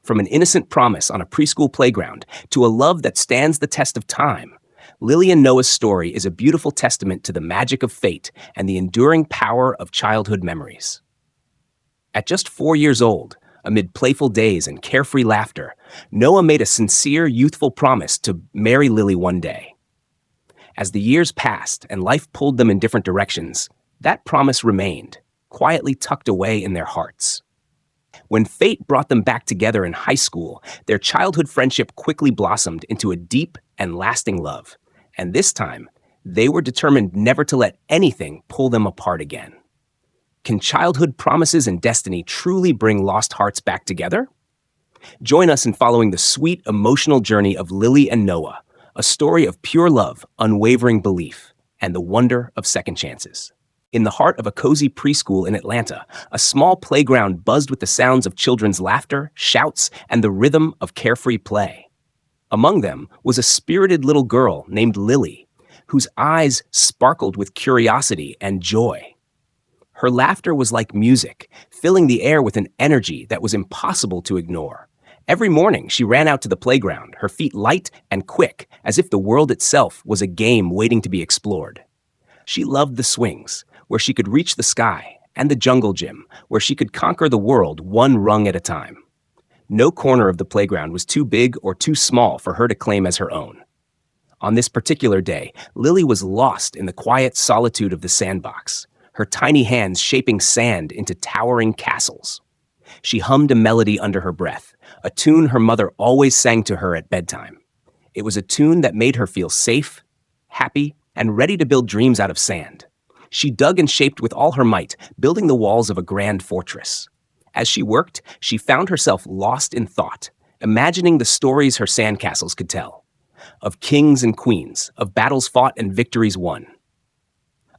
From an innocent promise on a preschool playground to a love that stands the test of time, Lily and Noah's story is a beautiful testament to the magic of fate and the enduring power of childhood memories. At just 4 years old, amid playful days and carefree laughter, Noah made a sincere, youthful promise to marry Lily one day. As the years passed and life pulled them in different directions, that promise remained, quietly tucked away in their hearts. When fate brought them back together in high school, their childhood friendship quickly blossomed into a deep and lasting love. And this time, they were determined never to let anything pull them apart again. Can childhood promises and destiny truly bring lost hearts back together? Join us in following the sweet, emotional journey of Lily and Noah, a story of pure love, unwavering belief, and the wonder of second chances. In the heart of a cozy preschool in Atlanta, a small playground buzzed with the sounds of children's laughter, shouts, and the rhythm of carefree play. Among them was a spirited little girl named Lily, whose eyes sparkled with curiosity and joy. Her laughter was like music, filling the air with an energy that was impossible to ignore. Every morning, she ran out to the playground, her feet light and quick, as if the world itself was a game waiting to be explored. She loved the swings, where she could reach the sky, and the jungle gym, where she could conquer the world one rung at a time. No corner of the playground was too big or too small for her to claim as her own. On this particular day, Lily was lost in the quiet solitude of the sandbox, her tiny hands shaping sand into towering castles. She hummed a melody under her breath, a tune her mother always sang to her at bedtime. It was a tune that made her feel safe, happy, and ready to build dreams out of sand. She dug and shaped with all her might, building the walls of a grand fortress. As she worked, she found herself lost in thought, imagining the stories her sandcastles could tell. Of kings and queens, of battles fought and victories won.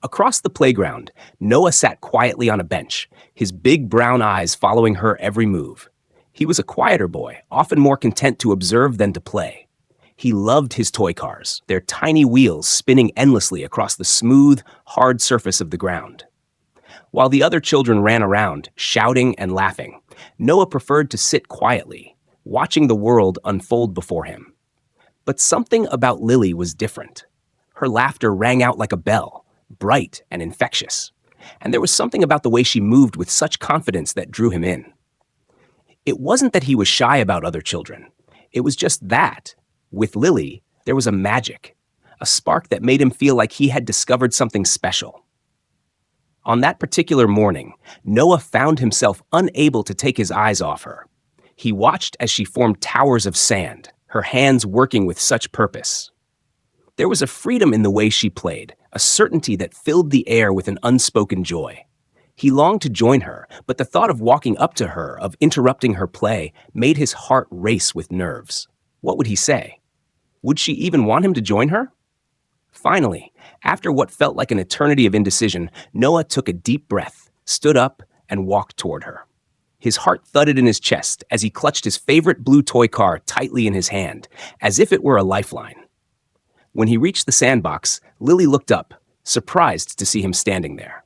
Across the playground, Noah sat quietly on a bench, his big brown eyes following her every move. He was a quieter boy, often more content to observe than to play. He loved his toy cars, their tiny wheels spinning endlessly across the smooth, hard surface of the ground. While the other children ran around, shouting and laughing, Noah preferred to sit quietly, watching the world unfold before him. But something about Lily was different. Her laughter rang out like a bell, bright and infectious, and there was something about the way she moved with such confidence that drew him in. It wasn't that he was shy about other children. It was just that, with Lily, there was a magic, a spark that made him feel like he had discovered something special. On that particular morning, Noah found himself unable to take his eyes off her. He watched as she formed towers of sand, her hands working with such purpose. There was a freedom in the way she played, a certainty that filled the air with an unspoken joy. He longed to join her, but the thought of walking up to her, of interrupting her play, made his heart race with nerves. What would he say? Would she even want him to join her? Finally, after what felt like an eternity of indecision, Noah took a deep breath, stood up, and walked toward her. His heart thudded in his chest as he clutched his favorite blue toy car tightly in his hand, as if it were a lifeline. When he reached the sandbox, Lily looked up, surprised to see him standing there.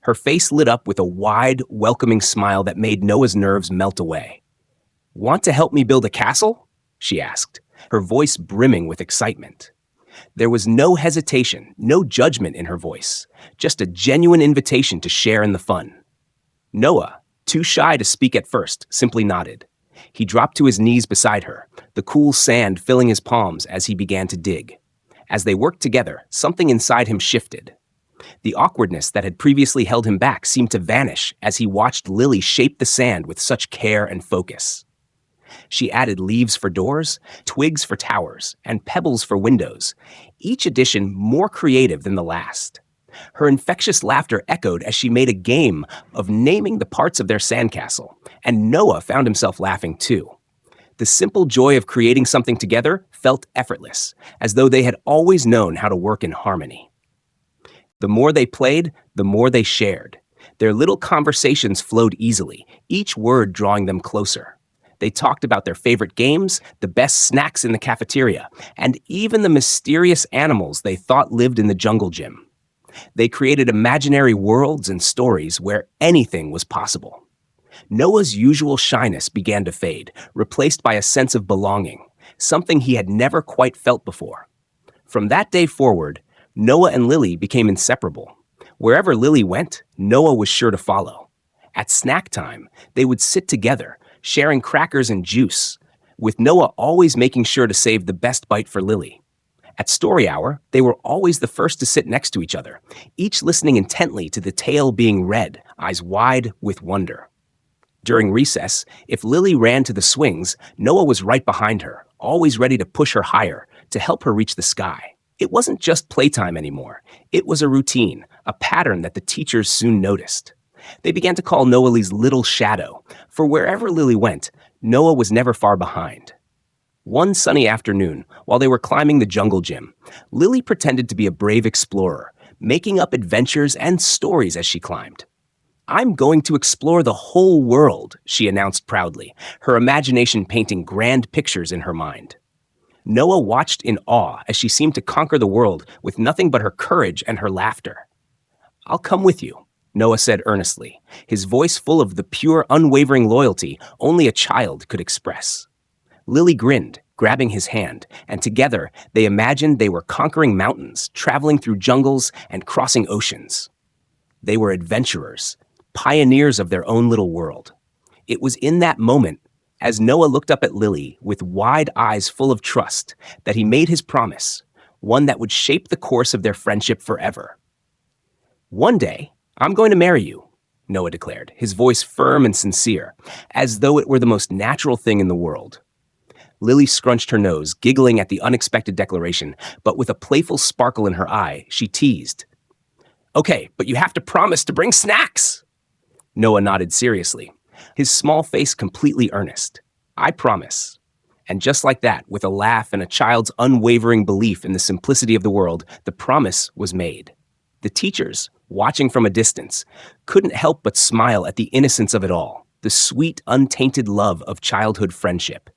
Her face lit up with a wide, welcoming smile that made Noah's nerves melt away. "Want to help me build a castle?" she asked, her voice brimming with excitement. There was no hesitation, no judgment in her voice, just a genuine invitation to share in the fun. Noah, too shy to speak at first, simply nodded. He dropped to his knees beside her, the cool sand filling his palms as he began to dig. As they worked together, something inside him shifted. The awkwardness that had previously held him back seemed to vanish as he watched Lily shape the sand with such care and focus. She added leaves for doors, twigs for towers, and pebbles for windows, each addition more creative than the last. Her infectious laughter echoed as she made a game of naming the parts of their sandcastle, and Noah found himself laughing too. The simple joy of creating something together felt effortless, as though they had always known how to work in harmony. The more they played, the more they shared. Their little conversations flowed easily, each word drawing them closer. They talked about their favorite games, the best snacks in the cafeteria, and even the mysterious animals they thought lived in the jungle gym. They created imaginary worlds and stories where anything was possible. Noah's usual shyness began to fade, replaced by a sense of belonging, something he had never quite felt before. From that day forward, Noah and Lily became inseparable. Wherever Lily went, Noah was sure to follow. At snack time, they would sit together, sharing crackers and juice, with Noah always making sure to save the best bite for Lily. At story hour, they were always the first to sit next to each other, each listening intently to the tale being read, eyes wide with wonder. During recess, if Lily ran to the swings, Noah was right behind her, always ready to push her higher, to help her reach the sky. It wasn't just playtime anymore. It was a routine, a pattern that the teachers soon noticed. They began to call Noah Lee's little shadow, for wherever Lily went, Noah was never far behind. One sunny afternoon, while they were climbing the jungle gym, Lily pretended to be a brave explorer, making up adventures and stories as she climbed. "I'm going to explore the whole world," she announced proudly, her imagination painting grand pictures in her mind. Noah watched in awe as she seemed to conquer the world with nothing but her courage and her laughter. "I'll come with you," Noah said earnestly, his voice full of the pure, unwavering loyalty only a child could express. Lily grinned, grabbing his hand, and together they imagined they were conquering mountains, traveling through jungles, and crossing oceans. They were adventurers, pioneers of their own little world. It was in that moment, as Noah looked up at Lily with wide eyes full of trust, that he made his promise, one that would shape the course of their friendship forever. "One day, I'm going to marry you," Noah declared, his voice firm and sincere, as though it were the most natural thing in the world. Lily scrunched her nose, giggling at the unexpected declaration, but with a playful sparkle in her eye, she teased. "Okay, but you have to promise to bring snacks." Noah nodded seriously, his small face completely earnest. "I promise." And just like that, with a laugh and a child's unwavering belief in the simplicity of the world, the promise was made. The teachers, watching from a distance, couldn't help but smile at the innocence of it all, the sweet, untainted love of childhood friendship.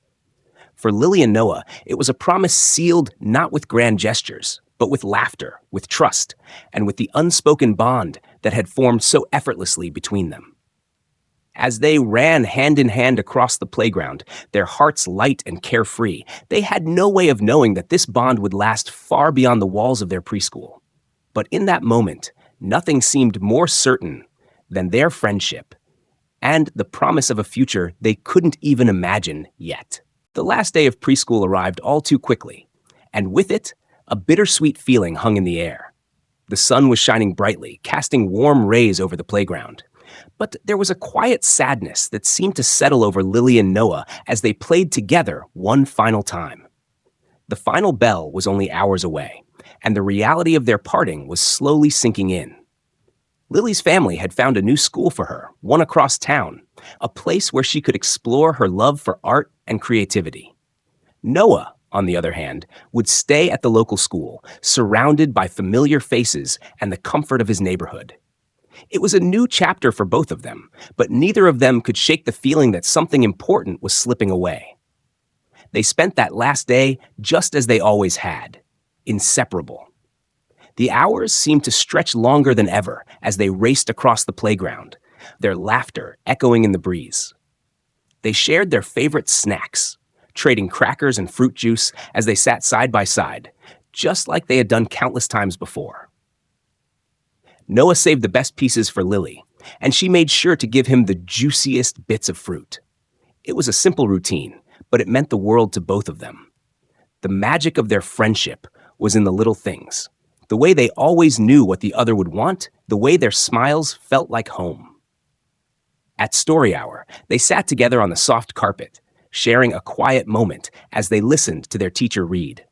For Lily and Noah, it was a promise sealed not with grand gestures, but with laughter, with trust, and with the unspoken bond that had formed so effortlessly between them. As they ran hand in hand across the playground, their hearts light and carefree, they had no way of knowing that this bond would last far beyond the walls of their preschool. But in that moment, nothing seemed more certain than their friendship and the promise of a future they couldn't even imagine yet. The last day of preschool arrived all too quickly, and with it, a bittersweet feeling hung in the air. The sun was shining brightly, casting warm rays over the playground. But there was a quiet sadness that seemed to settle over Lily and Noah as they played together one final time. The final bell was only hours away, and the reality of their parting was slowly sinking in. Lily's family had found a new school for her, one across town, a place where she could explore her love for art and creativity. Noah, on the other hand, would stay at the local school, surrounded by familiar faces and the comfort of his neighborhood. It was a new chapter for both of them, but neither of them could shake the feeling that something important was slipping away. They spent that last day just as they always had, inseparable. The hours seemed to stretch longer than ever as they raced across the playground, their laughter echoing in the breeze. They shared their favorite snacks, trading crackers and fruit juice as they sat side by side, just like they had done countless times before. Noah saved the best pieces for Lily, and she made sure to give him the juiciest bits of fruit. It was a simple routine, but it meant the world to both of them. The magic of their friendship was in the little things, the way they always knew what the other would want, the way their smiles felt like home. At story hour, they sat together on the soft carpet, sharing a quiet moment as they listened to their teacher read.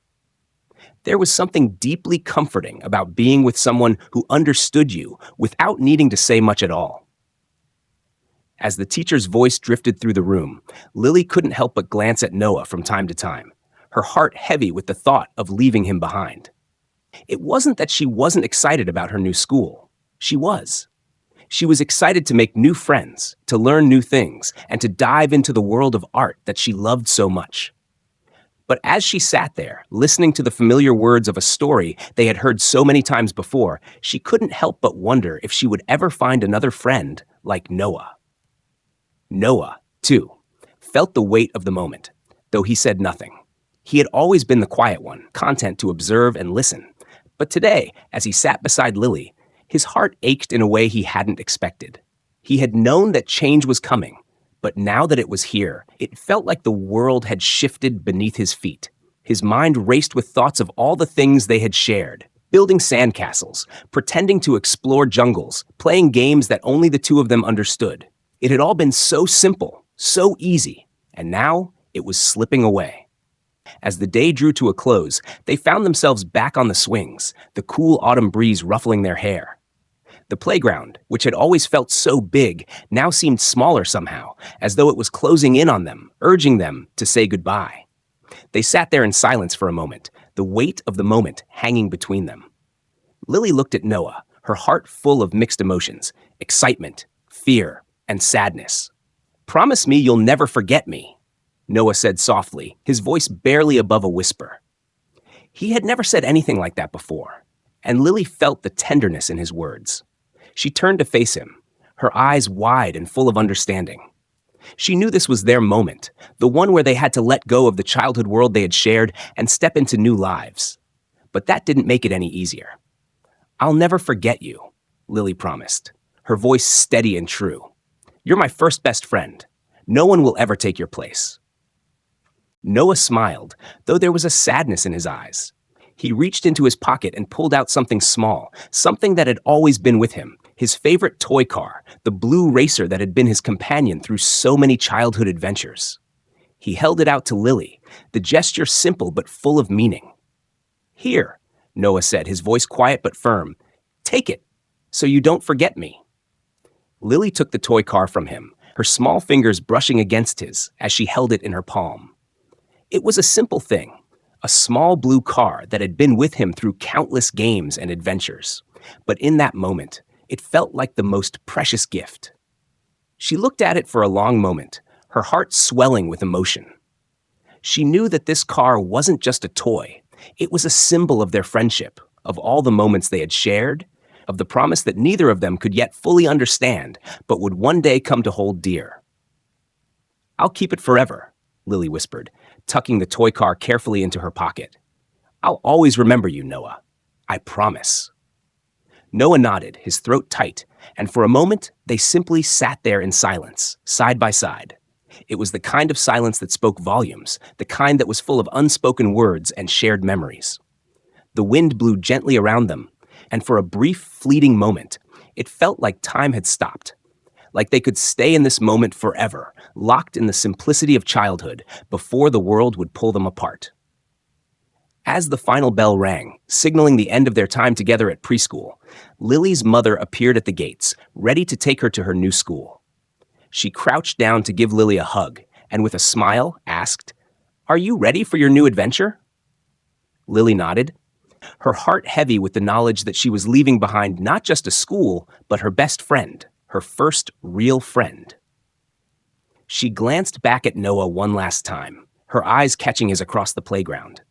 There was something deeply comforting about being with someone who understood you without needing to say much at all. As the teacher's voice drifted through the room, Lily couldn't help but glance at Noah from time to time, her heart heavy with the thought of leaving him behind. It wasn't that she wasn't excited about her new school. She was. She was excited to make new friends, to learn new things, and to dive into the world of art that she loved so much. But as she sat there, listening to the familiar words of a story they had heard so many times before, she couldn't help but wonder if she would ever find another friend like Noah. Noah, too, felt the weight of the moment, though he said nothing. He had always been the quiet one, content to observe and listen. But today, as he sat beside Lily, his heart ached in a way he hadn't expected. He had known that change was coming, but now that it was here, it felt like the world had shifted beneath his feet. His mind raced with thoughts of all the things they had shared. Building sandcastles, pretending to explore jungles, playing games that only the two of them understood. It had all been so simple, so easy, and now it was slipping away. As the day drew to a close, they found themselves back on the swings, the cool autumn breeze ruffling their hair. The playground, which had always felt so big, now seemed smaller somehow, as though it was closing in on them, urging them to say goodbye. They sat there in silence for a moment, the weight of the moment hanging between them. Lily looked at Noah, her heart full of mixed emotions, excitement, fear, and sadness. "Promise me you'll never forget me," Noah said softly, his voice barely above a whisper. He had never said anything like that before, and Lily felt the tenderness in his words. She turned to face him, her eyes wide and full of understanding. She knew this was their moment, the one where they had to let go of the childhood world they had shared and step into new lives. But that didn't make it any easier. "I'll never forget you," Lily promised, her voice steady and true. "You're my first best friend. No one will ever take your place." Noah smiled, though there was a sadness in his eyes. He reached into his pocket and pulled out something small, something that had always been with him, his favorite toy car, the blue racer that had been his companion through so many childhood adventures. He held it out to Lily, the gesture simple but full of meaning. "Here," Noah said, his voice quiet but firm. "Take it, so you don't forget me." Lily took the toy car from him, her small fingers brushing against his as she held it in her palm. It was a simple thing, a small blue car that had been with him through countless games and adventures. But in that moment, it felt like the most precious gift. She looked at it for a long moment, her heart swelling with emotion. She knew that this car wasn't just a toy. It was a symbol of their friendship, of all the moments they had shared, of the promise that neither of them could yet fully understand, but would one day come to hold dear. "I'll keep it forever," Lily whispered, tucking the toy car carefully into her pocket. "I'll always remember you, Noah. I promise." Noah nodded, his throat tight, and for a moment, they simply sat there in silence, side by side. It was the kind of silence that spoke volumes, the kind that was full of unspoken words and shared memories. The wind blew gently around them, and for a brief, fleeting moment, it felt like time had stopped, like they could stay in this moment forever, locked in the simplicity of childhood, before the world would pull them apart. As the final bell rang, signaling the end of their time together at preschool, Lily's mother appeared at the gates, ready to take her to her new school. She crouched down to give Lily a hug, and with a smile, asked, "Are you ready for your new adventure?" Lily nodded, her heart heavy with the knowledge that she was leaving behind not just a school, but her best friend, her first real friend. She glanced back at Noah one last time, her eyes catching his across the playground.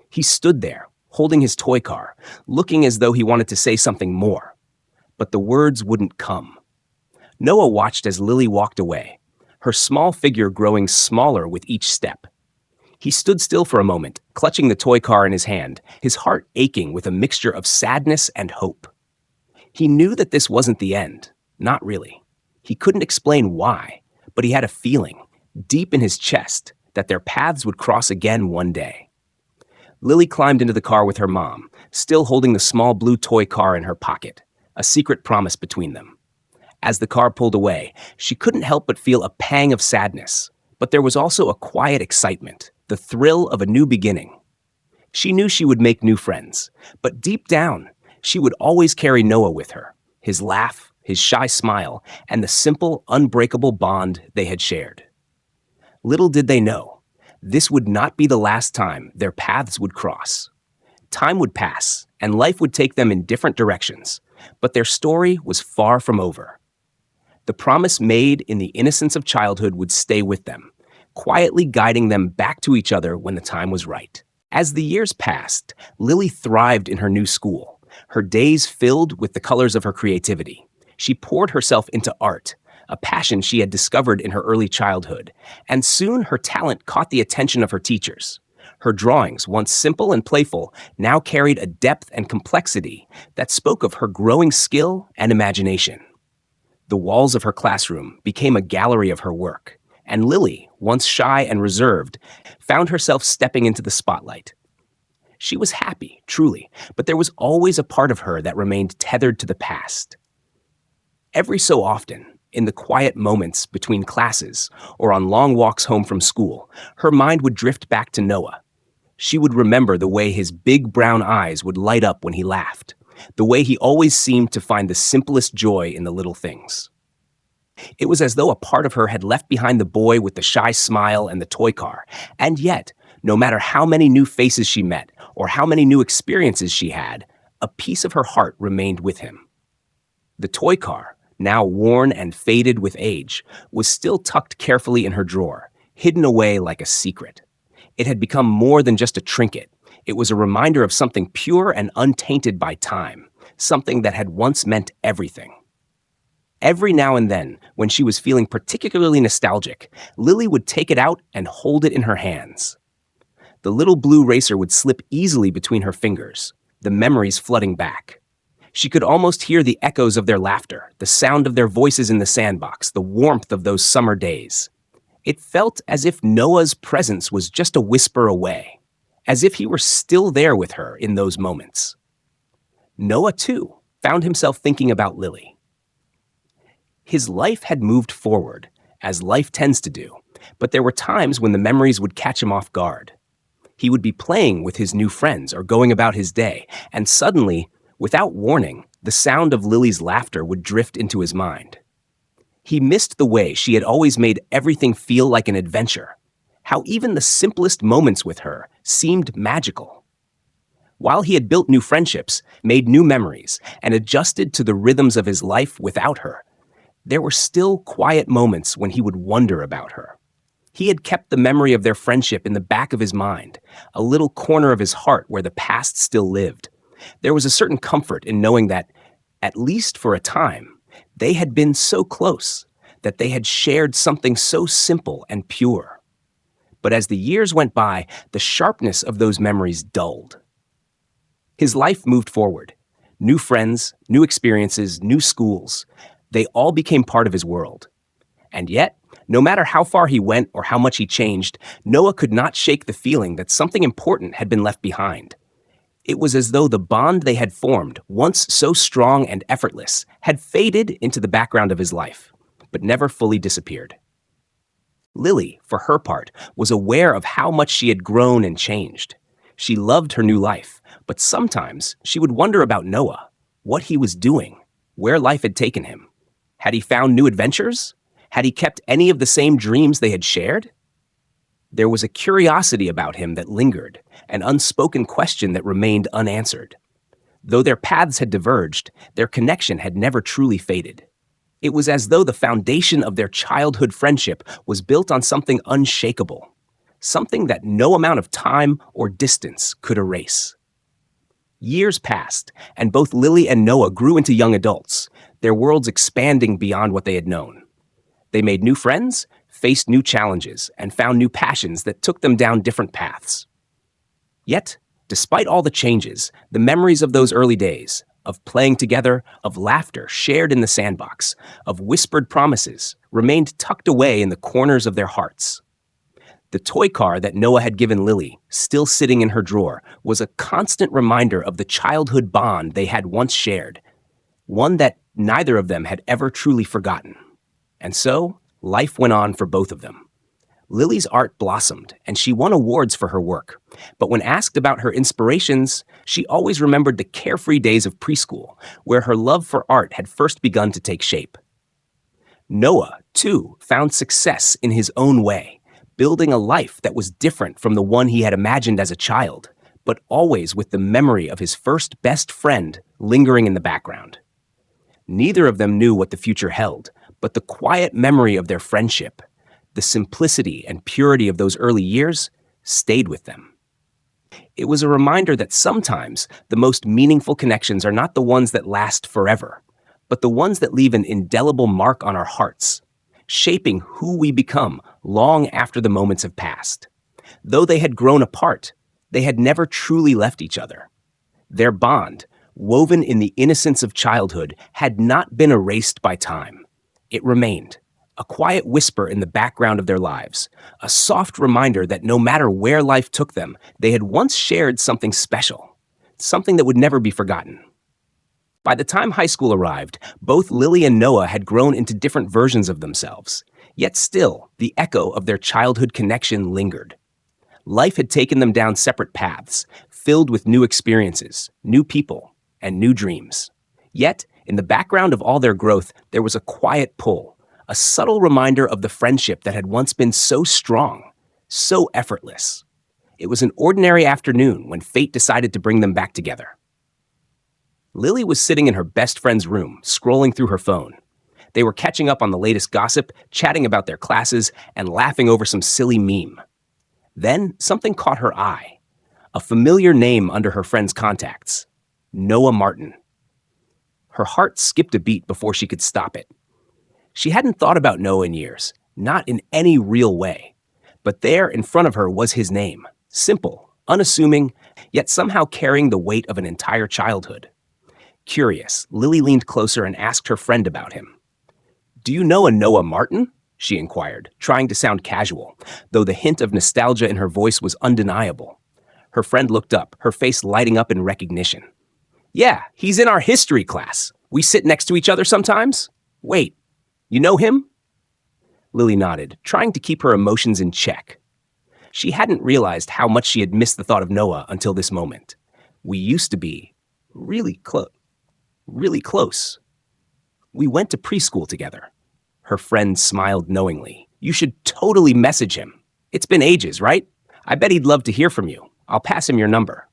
He stood there, holding his toy car, looking as though he wanted to say something more. But the words wouldn't come. Noah watched as Lily walked away, her small figure growing smaller with each step. He stood still for a moment, clutching the toy car in his hand, his heart aching with a mixture of sadness and hope. He knew that this wasn't the end, not really. He couldn't explain why, but he had a feeling, deep in his chest, that their paths would cross again one day. Lily climbed into the car with her mom, still holding the small blue toy car in her pocket, a secret promise between them. As the car pulled away, she couldn't help but feel a pang of sadness, but there was also a quiet excitement, the thrill of a new beginning. She knew she would make new friends, but deep down, she would always carry Noah with her, his laugh, his shy smile, and the simple, unbreakable bond they had shared. Little did they know, this would not be the last time their paths would cross. Time would pass, and life would take them in different directions, but their story was far from over. The promise made in the innocence of childhood would stay with them, quietly guiding them back to each other when the time was right. As the years passed, Lily thrived in her new school, her days filled with the colors of her creativity. She poured herself into art, a passion she had discovered in her early childhood, and soon her talent caught the attention of her teachers. Her drawings, once simple and playful, now carried a depth and complexity that spoke of her growing skill and imagination. The walls of her classroom became a gallery of her work, and Lily, once shy and reserved, found herself stepping into the spotlight. She was happy, truly, but there was always a part of her that remained tethered to the past. Every so often, in the quiet moments between classes or on long walks home from school, her mind would drift back to Noah. She would remember the way his big brown eyes would light up when he laughed, the way he always seemed to find the simplest joy in the little things. It was as though a part of her had left behind the boy with the shy smile and the toy car, and yet, no matter how many new faces she met or how many new experiences she had, a piece of her heart remained with him. The toy car, now worn and faded with age, was still tucked carefully in her drawer, hidden away like a secret. It had become more than just a trinket. It was a reminder of something pure and untainted by time, something that had once meant everything. Every now and then, when she was feeling particularly nostalgic, Lily would take it out and hold it in her hands. The little blue racer would slip easily between her fingers, the memories flooding back. She could almost hear the echoes of their laughter, the sound of their voices in the sandbox, the warmth of those summer days. It felt as if Noah's presence was just a whisper away, as if he were still there with her in those moments. Noah, too, found himself thinking about Lily. His life had moved forward, as life tends to do, but there were times when the memories would catch him off guard. He would be playing with his new friends or going about his day, and suddenly, without warning, the sound of Lily's laughter would drift into his mind. He missed the way she had always made everything feel like an adventure, how even the simplest moments with her seemed magical. While he had built new friendships, made new memories, and adjusted to the rhythms of his life without her, there were still quiet moments when he would wonder about her. He had kept the memory of their friendship in the back of his mind, a little corner of his heart where the past still lived. There was a certain comfort in knowing that, at least for a time, they had been so close, that they had shared something so simple and pure. But as the years went by, the sharpness of those memories dulled. His life moved forward. New friends, new experiences, new schools. They all became part of his world. And yet, no matter how far he went or how much he changed, Noah could not shake the feeling that something important had been left behind. It was as though the bond they had formed, once so strong and effortless, had faded into the background of his life, but never fully disappeared. Lily, for her part, was aware of how much she had grown and changed. She loved her new life, but sometimes she would wonder about Noah, what he was doing, where life had taken him. Had he found new adventures? Had he kept any of the same dreams they had shared? There was a curiosity about him that lingered, an unspoken question that remained unanswered. Though their paths had diverged, their connection had never truly faded. It was as though the foundation of their childhood friendship was built on something unshakable, something that no amount of time or distance could erase. Years passed, and both Lily and Noah grew into young adults, their worlds expanding beyond what they had known. They made new friends, faced new challenges, and found new passions that took them down different paths. Yet, despite all the changes, the memories of those early days, of playing together, of laughter shared in the sandbox, of whispered promises, remained tucked away in the corners of their hearts. The toy car that Noah had given Lily, still sitting in her drawer, was a constant reminder of the childhood bond they had once shared, one that neither of them had ever truly forgotten. And so, life went on for both of them. Lily's art blossomed, and she won awards for her work. But when asked about her inspirations, she always remembered the carefree days of preschool, where her love for art had first begun to take shape. Noah, too, found success in his own way, building a life that was different from the one he had imagined as a child, but always with the memory of his first best friend lingering in the background. Neither of them knew what the future held, but the quiet memory of their friendship, the simplicity and purity of those early years, stayed with them. It was a reminder that sometimes the most meaningful connections are not the ones that last forever, but the ones that leave an indelible mark on our hearts, shaping who we become long after the moments have passed. Though they had grown apart, they had never truly left each other. Their bond, woven in the innocence of childhood, had not been erased by time. It remained, a quiet whisper in the background of their lives, a soft reminder that no matter where life took them, they had once shared something special, something that would never be forgotten. By the time high school arrived, both Lily and Noah had grown into different versions of themselves, yet still, the echo of their childhood connection lingered. Life had taken them down separate paths, filled with new experiences, new people, and new dreams. Yet, in the background of all their growth, there was a quiet pull, a subtle reminder of the friendship that had once been so strong, so effortless. It was an ordinary afternoon when fate decided to bring them back together. Lily was sitting in her best friend's room, scrolling through her phone. They were catching up on the latest gossip, chatting about their classes, and laughing over some silly meme. Then, something caught her eye. A familiar name under her friend's contacts. Noah Martin. Her heart skipped a beat before she could stop it. She hadn't thought about Noah in years, not in any real way. But there, in front of her, was his name. Simple, unassuming, yet somehow carrying the weight of an entire childhood. Curious, Lily leaned closer and asked her friend about him. "Do you know a Noah Martin?" she inquired, trying to sound casual, though the hint of nostalgia in her voice was undeniable. Her friend looked up, her face lighting up in recognition. "Yeah, he's in our history class. We sit next to each other sometimes. Wait, you know him?" Lily nodded, trying to keep her emotions in check. She hadn't realized how much she had missed the thought of Noah until this moment. "We used to be really close. Really close. We went to preschool together." Her friend smiled knowingly. "You should totally message him. It's been ages, right? I bet he'd love to hear from you. I'll pass him your number."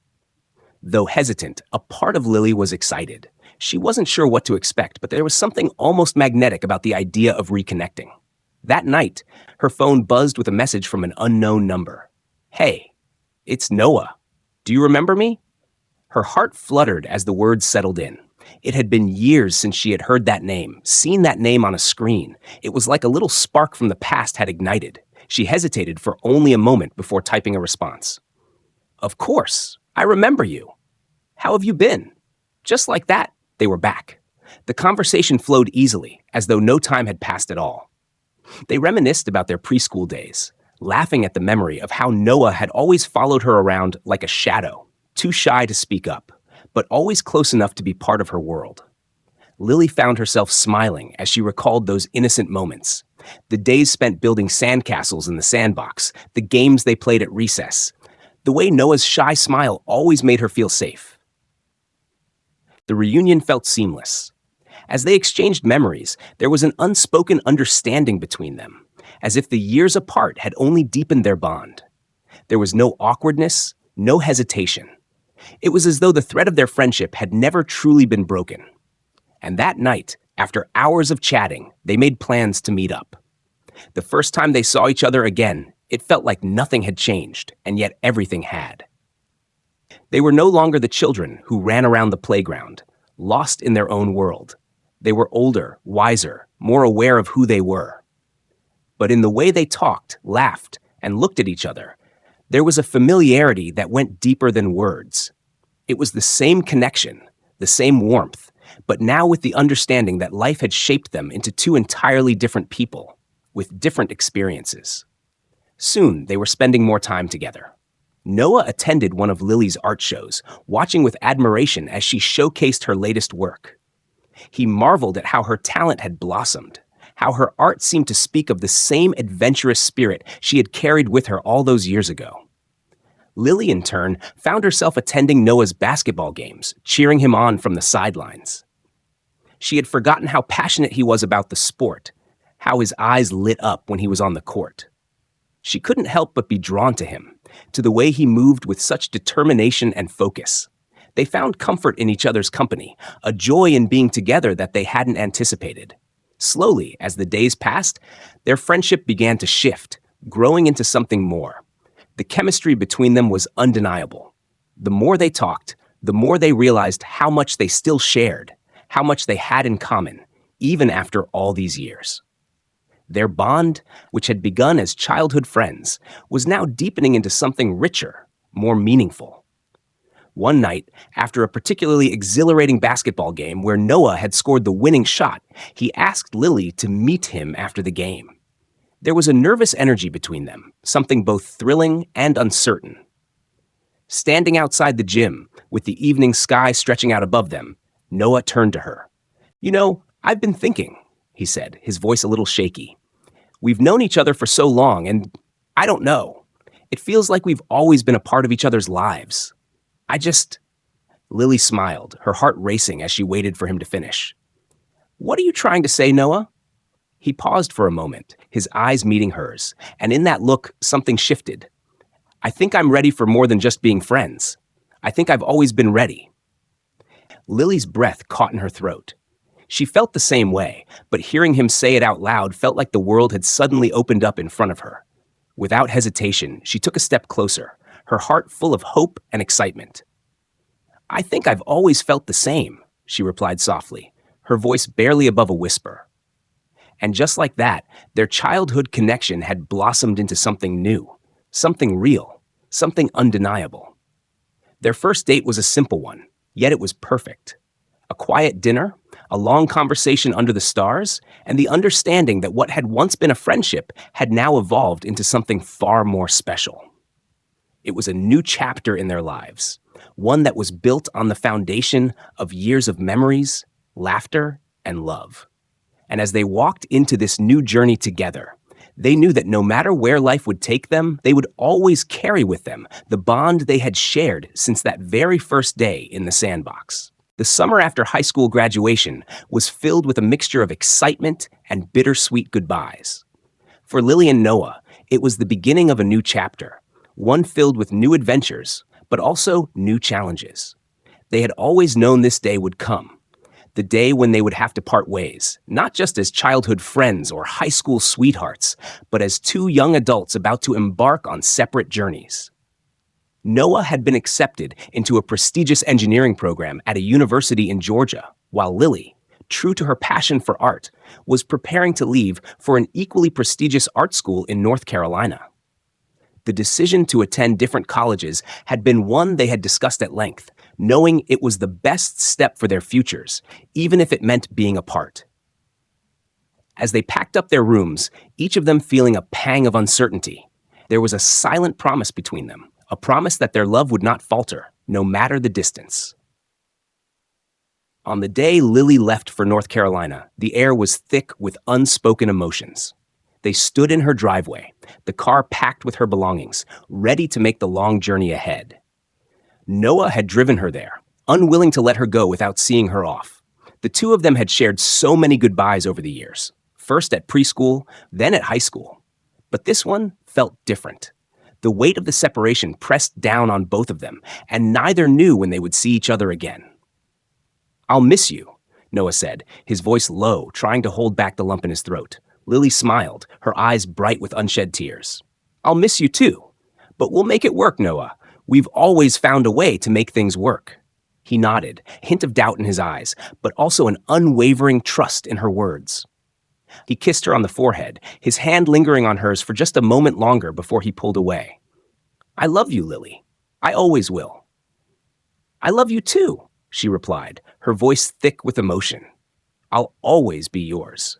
Though hesitant, a part of Lily was excited. She wasn't sure what to expect, but there was something almost magnetic about the idea of reconnecting. That night, her phone buzzed with a message from an unknown number. "Hey, it's Noah. Do you remember me?" Her heart fluttered as the words settled in. It had been years since she had heard that name, seen that name on a screen. It was like a little spark from the past had ignited. She hesitated for only a moment before typing a response. "Of course, I remember you. How have you been?" Just like that, they were back. The conversation flowed easily, as though no time had passed at all. They reminisced about their preschool days, laughing at the memory of how Noah had always followed her around like a shadow, too shy to speak up, but always close enough to be part of her world. Lily found herself smiling as she recalled those innocent moments. The days spent building sandcastles in the sandbox, the games they played at recess. The way Noah's shy smile always made her feel safe. The reunion felt seamless. As they exchanged memories, there was an unspoken understanding between them, as if the years apart had only deepened their bond. There was no awkwardness, no hesitation. It was as though the thread of their friendship had never truly been broken. And that night, after hours of chatting, they made plans to meet up. The first time they saw each other again, it felt like nothing had changed, and yet everything had. They were no longer the children who ran around the playground, lost in their own world. They were older, wiser, more aware of who they were. But in the way they talked, laughed, and looked at each other, there was a familiarity that went deeper than words. It was the same connection, the same warmth, but now with the understanding that life had shaped them into two entirely different people, with different experiences. Soon, they were spending more time together. Noah attended one of Lily's art shows, watching with admiration as she showcased her latest work. He marveled at how her talent had blossomed, how her art seemed to speak of the same adventurous spirit she had carried with her all those years ago. Lily, in turn, found herself attending Noah's basketball games, cheering him on from the sidelines. She had forgotten how passionate he was about the sport, how his eyes lit up when he was on the court. She couldn't help but be drawn to him, to the way he moved with such determination and focus. They found comfort in each other's company, a joy in being together that they hadn't anticipated. Slowly, as the days passed, their friendship began to shift, growing into something more. The chemistry between them was undeniable. The more they talked, the more they realized how much they still shared, how much they had in common, even after all these years. Their bond, which had begun as childhood friends, was now deepening into something richer, more meaningful. One night, after a particularly exhilarating basketball game where Noah had scored the winning shot, he asked Lily to meet him after the game. There was a nervous energy between them, something both thrilling and uncertain. Standing outside the gym, with the evening sky stretching out above them, Noah turned to her. "You know, I've been thinking," he said, his voice a little shaky. "We've known each other for so long, and I don't know. It feels like we've always been a part of each other's lives. Lily smiled, her heart racing as she waited for him to finish. "What are you trying to say, Noah?" He paused for a moment, his eyes meeting hers, and in that look, something shifted. "I think I'm ready for more than just being friends. I think I've always been ready." Lily's breath caught in her throat. She felt the same way, but hearing him say it out loud felt like the world had suddenly opened up in front of her. Without hesitation, she took a step closer, her heart full of hope and excitement. "I think I've always felt the same," she replied softly, her voice barely above a whisper. And just like that, their childhood connection had blossomed into something new, something real, something undeniable. Their first date was a simple one, yet it was perfect. A quiet dinner, a long conversation under the stars, and the understanding that what had once been a friendship had now evolved into something far more special. It was a new chapter in their lives, one that was built on the foundation of years of memories, laughter, and love. And as they walked into this new journey together, they knew that no matter where life would take them, they would always carry with them the bond they had shared since that very first day in the sandbox. The summer after high school graduation was filled with a mixture of excitement and bittersweet goodbyes. For Lily and Noah, it was the beginning of a new chapter, one filled with new adventures, but also new challenges. They had always known this day would come, the day when they would have to part ways, not just as childhood friends or high school sweethearts, but as two young adults about to embark on separate journeys. Noah had been accepted into a prestigious engineering program at a university in Georgia, while Lily, true to her passion for art, was preparing to leave for an equally prestigious art school in North Carolina. The decision to attend different colleges had been one they had discussed at length, knowing it was the best step for their futures, even if it meant being apart. As they packed up their rooms, each of them feeling a pang of uncertainty, there was a silent promise between them, a promise that their love would not falter, no matter the distance. On the day Lily left for North Carolina, the air was thick with unspoken emotions. They stood in her driveway, the car packed with her belongings, ready to make the long journey ahead. Noah had driven her there, unwilling to let her go without seeing her off. The two of them had shared so many goodbyes over the years, first at preschool, then at high school. But this one felt different. The weight of the separation pressed down on both of them, and neither knew when they would see each other again. "I'll miss you," Noah said, his voice low, trying to hold back the lump in his throat. Lily smiled, her eyes bright with unshed tears. "I'll miss you too. But we'll make it work, Noah. We've always found a way to make things work." He nodded, a hint of doubt in his eyes, but also an unwavering trust in her words. He kissed her on the forehead, his hand lingering on hers for just a moment longer before he pulled away. "I love you, Lily. I always will." "I love you too," she replied, her voice thick with emotion. "I'll always be yours."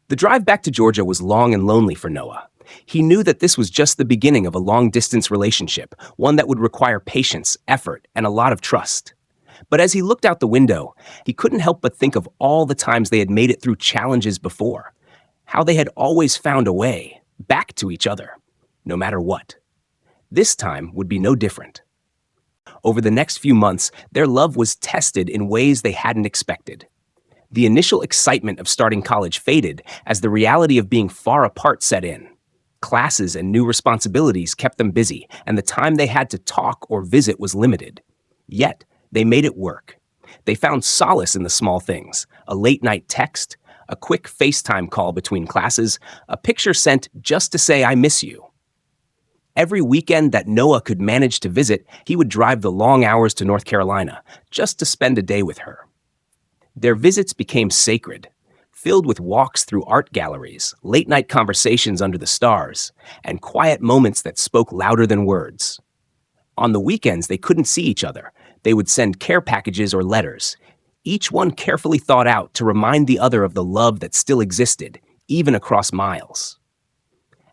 The drive back to Georgia was long and lonely for Noah. He knew that this was just the beginning of a long-distance relationship, one that would require patience, effort, and a lot of trust. But as he looked out the window, he couldn't help but think of all the times they had made it through challenges before, how they had always found a way back to each other, no matter what. This time would be no different. Over the next few months, their love was tested in ways they hadn't expected. The initial excitement of starting college faded as the reality of being far apart set in. Classes and new responsibilities kept them busy, and the time they had to talk or visit was limited. Yet, they made it work. They found solace in the small things: a late-night text, a quick FaceTime call between classes, a picture sent just to say, "I miss you." Every weekend that Noah could manage to visit, he would drive the long hours to North Carolina just to spend a day with her. Their visits became sacred, filled with walks through art galleries, late-night conversations under the stars, and quiet moments that spoke louder than words. On the weekends, they couldn't see each other. They would send care packages or letters, each one carefully thought out to remind the other of the love that still existed, even across miles.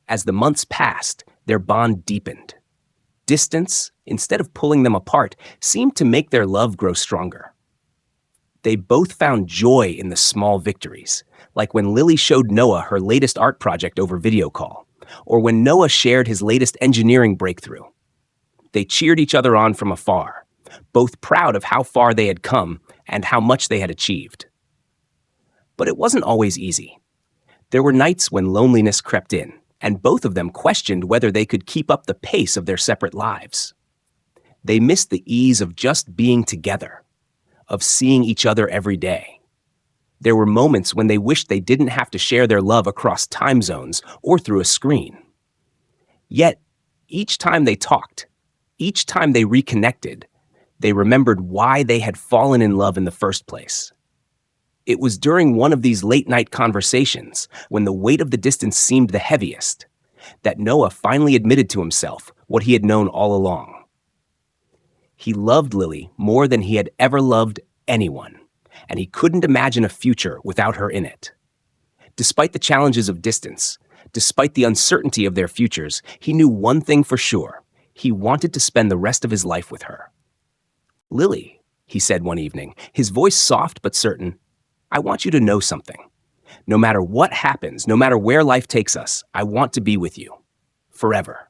As the months passed, their bond deepened. Distance, instead of pulling them apart, seemed to make their love grow stronger. They both found joy in the small victories, like when Lily showed Noah her latest art project over video call, or when Noah shared his latest engineering breakthrough. They cheered each other on from afar, both proud of how far they had come and how much they had achieved. But it wasn't always easy. There were nights when loneliness crept in, and both of them questioned whether they could keep up the pace of their separate lives. They missed the ease of just being together, of seeing each other every day. There were moments when they wished they didn't have to share their love across time zones or through a screen. Yet, each time they talked, each time they reconnected, they remembered why they had fallen in love in the first place. It was during one of these late-night conversations, when the weight of the distance seemed the heaviest, that Noah finally admitted to himself what he had known all along. He loved Lily more than he had ever loved anyone, and he couldn't imagine a future without her in it. Despite the challenges of distance, despite the uncertainty of their futures, he knew one thing for sure: he wanted to spend the rest of his life with her. "Lily," he said one evening, his voice soft but certain, "I want you to know something. No matter what happens, no matter where life takes us, I want to be with you. Forever."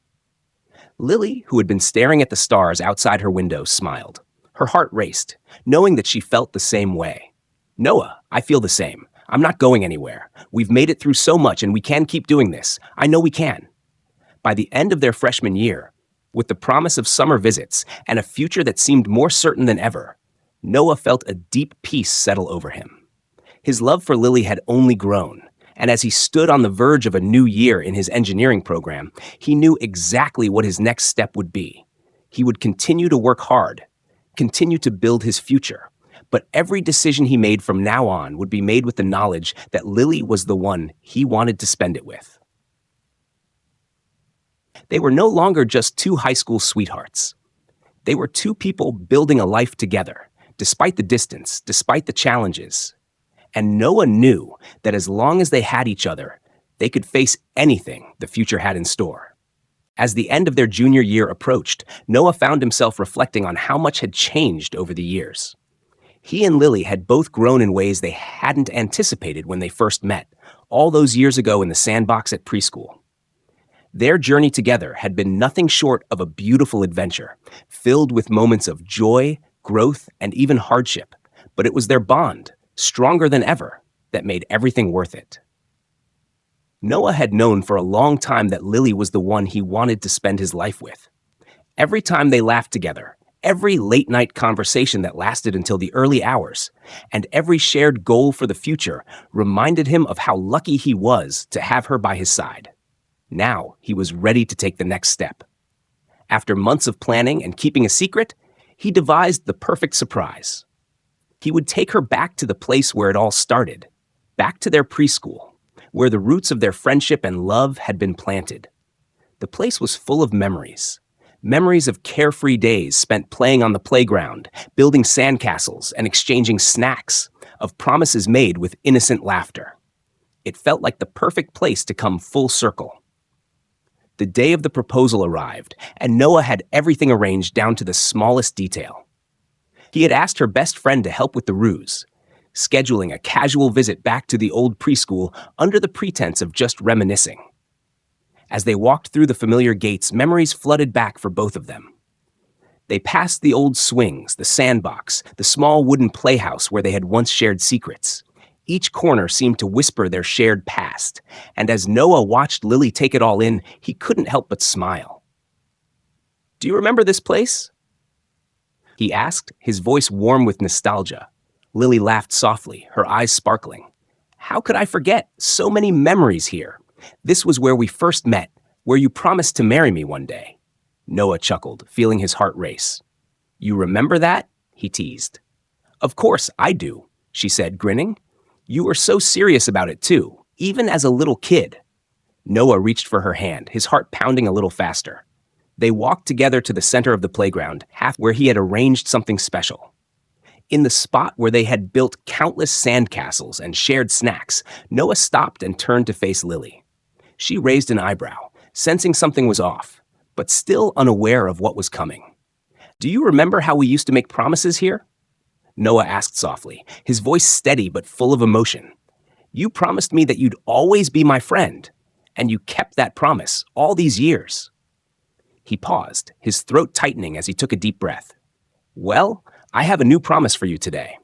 Lily, who had been staring at the stars outside her window, smiled. Her heart raced, knowing that she felt the same way. "Noah, I feel the same. I'm not going anywhere. We've made it through so much and we can keep doing this. I know we can." By the end of their freshman year, with the promise of summer visits and a future that seemed more certain than ever, Noah felt a deep peace settle over him. His love for Lily had only grown, and as he stood on the verge of a new year in his engineering program, he knew exactly what his next step would be. He would continue to work hard, continue to build his future, but every decision he made from now on would be made with the knowledge that Lily was the one he wanted to spend it with. They were no longer just two high school sweethearts. They were two people building a life together, despite the distance, despite the challenges. And Noah knew that as long as they had each other, they could face anything the future had in store. As the end of their junior year approached, Noah found himself reflecting on how much had changed over the years. He and Lily had both grown in ways they hadn't anticipated when they first met, all those years ago in the sandbox at preschool. Their journey together had been nothing short of a beautiful adventure, filled with moments of joy, growth, and even hardship. But it was their bond, stronger than ever, that made everything worth it. Noah had known for a long time that Lily was the one he wanted to spend his life with. Every time they laughed together, every late-night conversation that lasted until the early hours, and every shared goal for the future reminded him of how lucky he was to have her by his side. Now he was ready to take the next step. After months of planning and keeping a secret, he devised the perfect surprise. He would take her back to the place where it all started, back to their preschool, where the roots of their friendship and love had been planted. The place was full of memories. Memories of carefree days spent playing on the playground, building sandcastles, and exchanging snacks, of promises made with innocent laughter. It felt like the perfect place to come full circle. The day of the proposal arrived, and Noah had everything arranged down to the smallest detail. He had asked her best friend to help with the ruse, scheduling a casual visit back to the old preschool under the pretense of just reminiscing. As they walked through the familiar gates, memories flooded back for both of them. They passed the old swings, the sandbox, the small wooden playhouse where they had once shared secrets. Each corner seemed to whisper their shared past, and as Noah watched Lily take it all in, he couldn't help but smile. "Do you remember this place?" he asked, his voice warm with nostalgia. Lily laughed softly, her eyes sparkling. "How could I forget? So many memories here. This was where we first met, where you promised to marry me one day." Noah chuckled, feeling his heart race. "You remember that?" he teased. "Of course, I do," she said, grinning. You were so serious about it, too, even as a little kid. Noah reached for her hand, his heart pounding a little faster. They walked together to the center of the playground, half where he had arranged something special. In the spot where they had built countless sandcastles and shared snacks, Noah stopped and turned to face Lily. She raised an eyebrow, sensing something was off, but still unaware of what was coming. Do you remember how we used to make promises here? Noah asked softly, his voice steady but full of emotion. You promised me that you'd always be my friend, and you kept that promise all these years. He paused, his throat tightening as he took a deep breath. Well, I have a new promise for you today.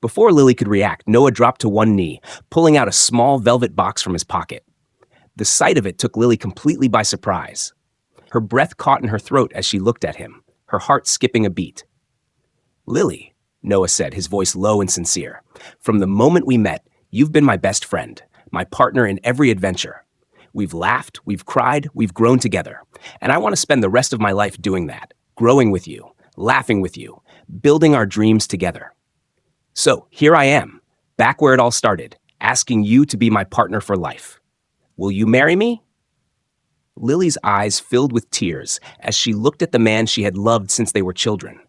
Before Lily could react, Noah dropped to one knee, pulling out a small velvet box from his pocket. The sight of it took Lily completely by surprise. Her breath caught in her throat as she looked at him, her heart skipping a beat. Lily, Noah said, his voice low and sincere, from the moment we met, you've been my best friend, my partner in every adventure. We've laughed, we've cried, we've grown together, and I want to spend the rest of my life doing that, growing with you, laughing with you, building our dreams together. So here I am, back where it all started, asking you to be my partner for life. Will you marry me? Lily's eyes filled with tears as she looked at the man she had loved since they were children.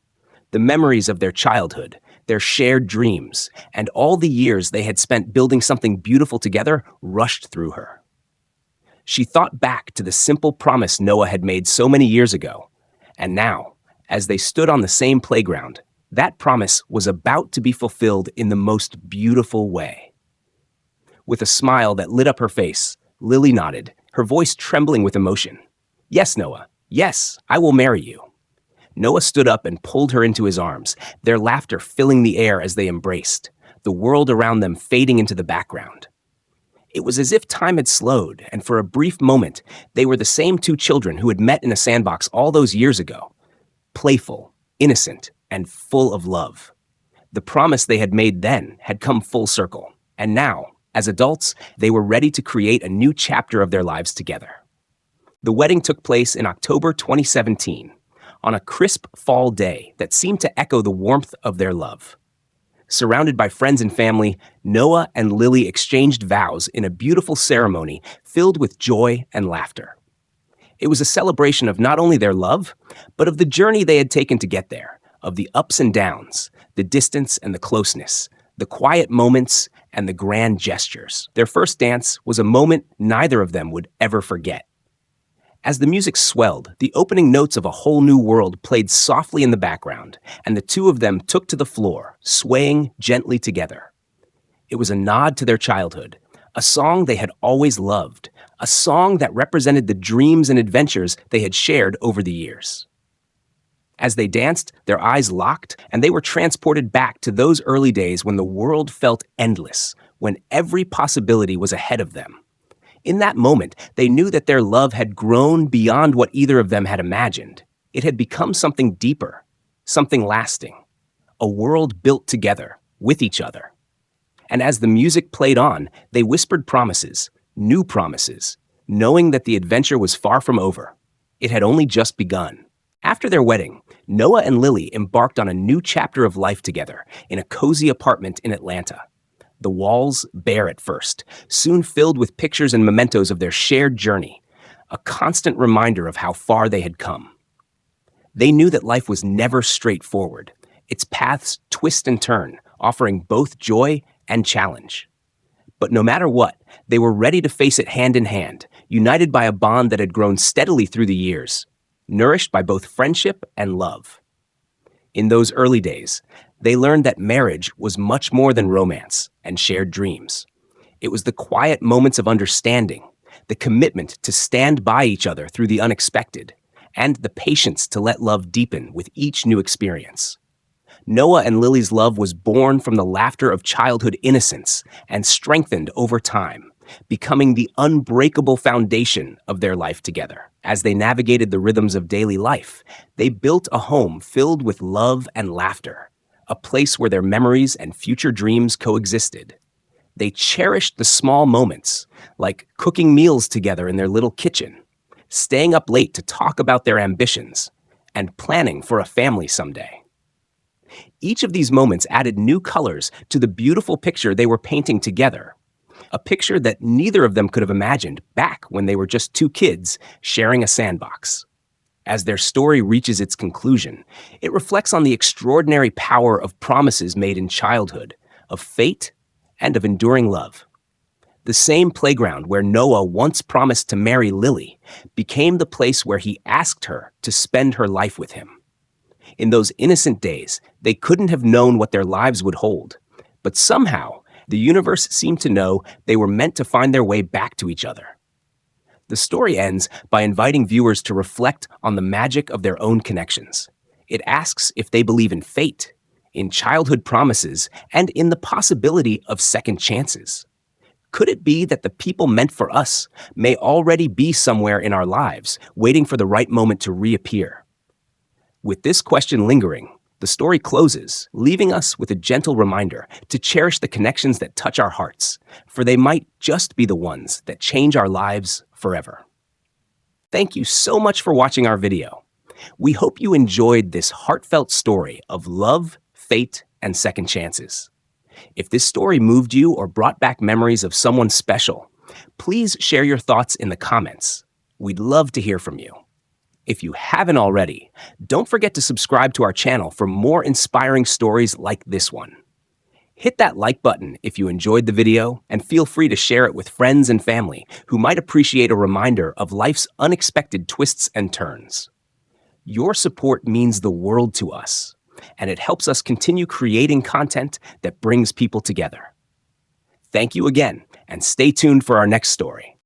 The memories of their childhood, their shared dreams, and all the years they had spent building something beautiful together rushed through her. She thought back to the simple promise Noah had made so many years ago, and now, as they stood on the same playground, that promise was about to be fulfilled in the most beautiful way. With a smile that lit up her face, Lily nodded, her voice trembling with emotion. Yes, Noah. Yes, I will marry you. Noah stood up and pulled her into his arms, their laughter filling the air as they embraced, the world around them fading into the background. It was as if time had slowed, and for a brief moment, they were the same two children who had met in a sandbox all those years ago. Playful, innocent, and full of love. The promise they had made then had come full circle, and now, as adults, they were ready to create a new chapter of their lives together. The wedding took place in October 2017, on a crisp fall day that seemed to echo the warmth of their love. Surrounded by friends and family, Noah and Lily exchanged vows in a beautiful ceremony filled with joy and laughter. It was a celebration of not only their love, but of the journey they had taken to get there, of the ups and downs, the distance and the closeness, the quiet moments and the grand gestures. Their first dance was a moment neither of them would ever forget. As the music swelled, the opening notes of A Whole New World played softly in the background, and the two of them took to the floor, swaying gently together. It was a nod to their childhood, a song they had always loved, a song that represented the dreams and adventures they had shared over the years. As they danced, their eyes locked, and they were transported back to those early days when the world felt endless, when every possibility was ahead of them. In that moment, they knew that their love had grown beyond what either of them had imagined. It had become something deeper, something lasting, a world built together, with each other. And as the music played on, they whispered promises, new promises, knowing that the adventure was far from over. It had only just begun. After their wedding, Noah and Lily embarked on a new chapter of life together in a cozy apartment in Atlanta. The walls, bare at first, soon filled with pictures and mementos of their shared journey, a constant reminder of how far they had come. They knew that life was never straightforward. Its paths twist and turn, offering both joy and challenge. But no matter what, they were ready to face it hand in hand, united by a bond that had grown steadily through the years, nourished by both friendship and love. In those early days, they learned that marriage was much more than romance and shared dreams. It was the quiet moments of understanding, the commitment to stand by each other through the unexpected, and the patience to let love deepen with each new experience. Noah and Lily's love was born from the laughter of childhood innocence and strengthened over time, becoming the unbreakable foundation of their life together. As they navigated the rhythms of daily life, they built a home filled with love and laughter, a place where their memories and future dreams coexisted. They cherished the small moments, like cooking meals together in their little kitchen, staying up late to talk about their ambitions, and planning for a family someday. Each of these moments added new colors to the beautiful picture they were painting together, a picture that neither of them could have imagined back when they were just two kids sharing a sandbox. As their story reaches its conclusion, it reflects on the extraordinary power of promises made in childhood, of fate, and of enduring love. The same playground where Noah once promised to marry Lily became the place where he asked her to spend her life with him. In those innocent days, they couldn't have known what their lives would hold, but somehow the universe seemed to know they were meant to find their way back to each other. The story ends by inviting viewers to reflect on the magic of their own connections. It asks if they believe in fate, in childhood promises, and in the possibility of second chances. Could it be that the people meant for us may already be somewhere in our lives, waiting for the right moment to reappear? With this question lingering, the story closes, leaving us with a gentle reminder to cherish the connections that touch our hearts, for they might just be the ones that change our lives forever. Thank you so much for watching our video. We hope you enjoyed this heartfelt story of love, fate, and second chances. If this story moved you or brought back memories of someone special, please share your thoughts in the comments. We'd love to hear from you. If you haven't already, don't forget to subscribe to our channel for more inspiring stories like this one. Hit that like button if you enjoyed the video, and feel free to share it with friends and family who might appreciate a reminder of life's unexpected twists and turns. Your support means the world to us, and it helps us continue creating content that brings people together. Thank you again, and stay tuned for our next story.